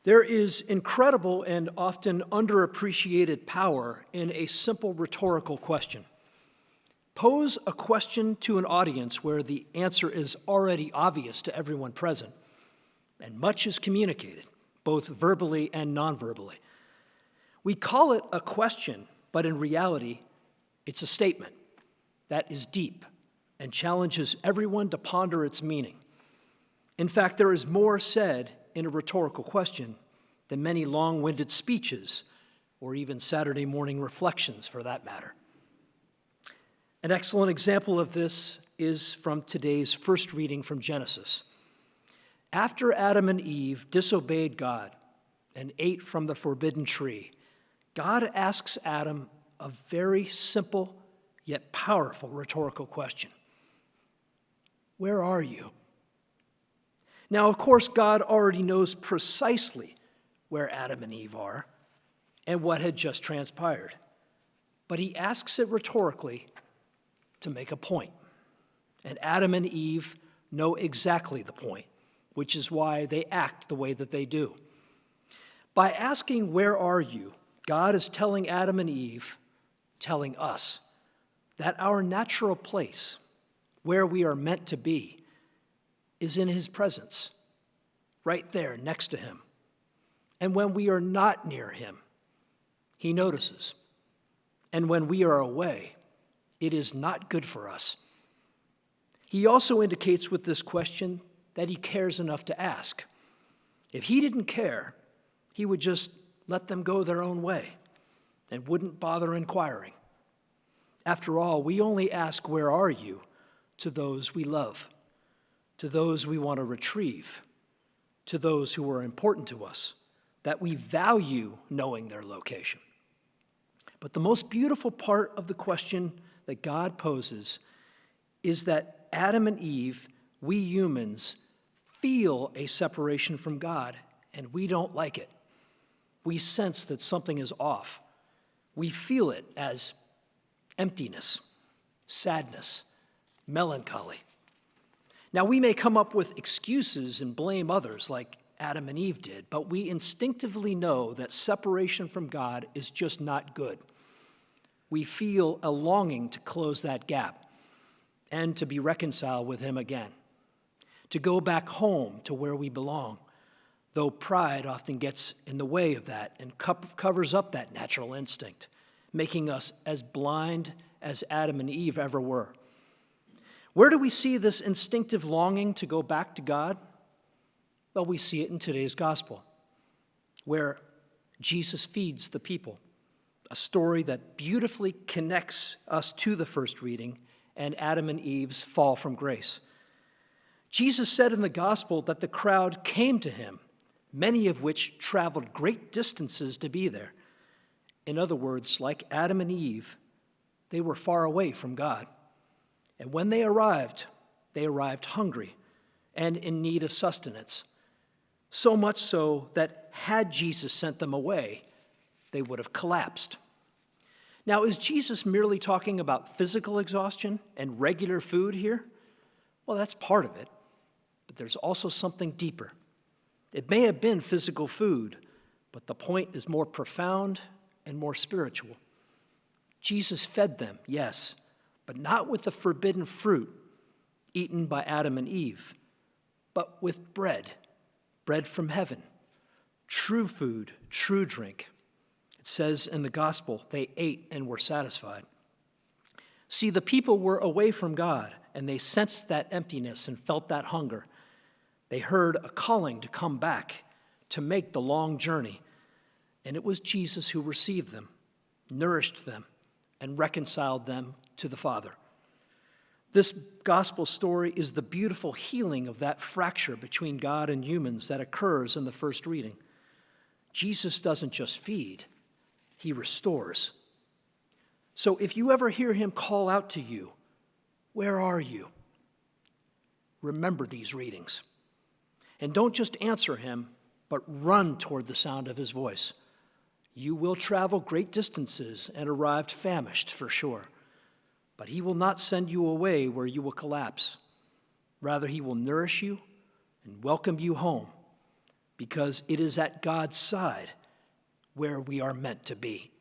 There is incredible and often underappreciated power in a simple rhetorical question. Pose a question to an audience where the answer is already obvious to everyone present, and much is communicated, both verbally and non-verbally. We call it a question, but in reality, it's a statement that is deep and challenges everyone to ponder its meaning. In fact, there is more said in a rhetorical question than many long-winded speeches or even Saturday morning reflections for that matter. An excellent example of this is from today's first reading from Genesis. After Adam and Eve disobeyed God and ate from the forbidden tree, God asks Adam a very simple yet powerful rhetorical question. Where are you? Now, of course, God already knows precisely where Adam and Eve are and what had just transpired. But he asks it rhetorically to make a point. And Adam and Eve know exactly the point, which is why they act the way that they do. By asking, "Where are you?" God is telling Adam and Eve, telling us, that our natural place, where we are meant to be, is in his presence, right there next to him. And when we are not near him, he notices. And when we are away, it is not good for us. He also indicates with this question that he cares enough to ask. If he didn't care, he would just let them go their own way and wouldn't bother inquiring. After all, we only ask, "Where are you?" to those we love, to those we want to retrieve, to those who are important to us, that we value knowing their location. But the most beautiful part of the question that God poses is that Adam and Eve, we humans, feel a separation from God, and we don't like it. We sense that something is off. We feel it as emptiness, sadness, melancholy. Now, we may come up with excuses and blame others like Adam and Eve did, but we instinctively know that separation from God is just not good. We feel a longing to close that gap and to be reconciled with him again, to go back home to where we belong, though pride often gets in the way of that and covers up that natural instinct, making us as blind as Adam and Eve ever were. Where do we see this instinctive longing to go back to God? Well, we see it in today's gospel, where Jesus feeds the people, a story that beautifully connects us to the first reading and Adam and Eve's fall from grace. Jesus said in the gospel that the crowd came to him, many of which traveled great distances to be there. In other words, like Adam and Eve, they were far away from God. And when they arrived hungry and in need of sustenance. So much so that had Jesus sent them away, they would have collapsed. Now, is Jesus merely talking about physical exhaustion and regular food here? Well, that's part of it, but there's also something deeper. It may have been physical food, but the point is more profound and more spiritual. Jesus fed them, yes, but not with the forbidden fruit eaten by Adam and Eve, but with bread from heaven, true food, true drink. It says in the gospel, they ate and were satisfied. See, the people were away from God, and they sensed that emptiness and felt that hunger. They heard a calling to come back, to make the long journey, and it was Jesus who received them, nourished them, and reconciled them to the Father. This gospel story is the beautiful healing of that fracture between God and humans that occurs in the first reading. Jesus doesn't just feed, he restores. So if you ever hear him call out to you, "Where are you?" remember these readings. And don't just answer him, but run toward the sound of his voice. You will travel great distances and arrive famished for sure. But he will not send you away where you will collapse. Rather, he will nourish you and welcome you home, because it is at God's side where we are meant to be.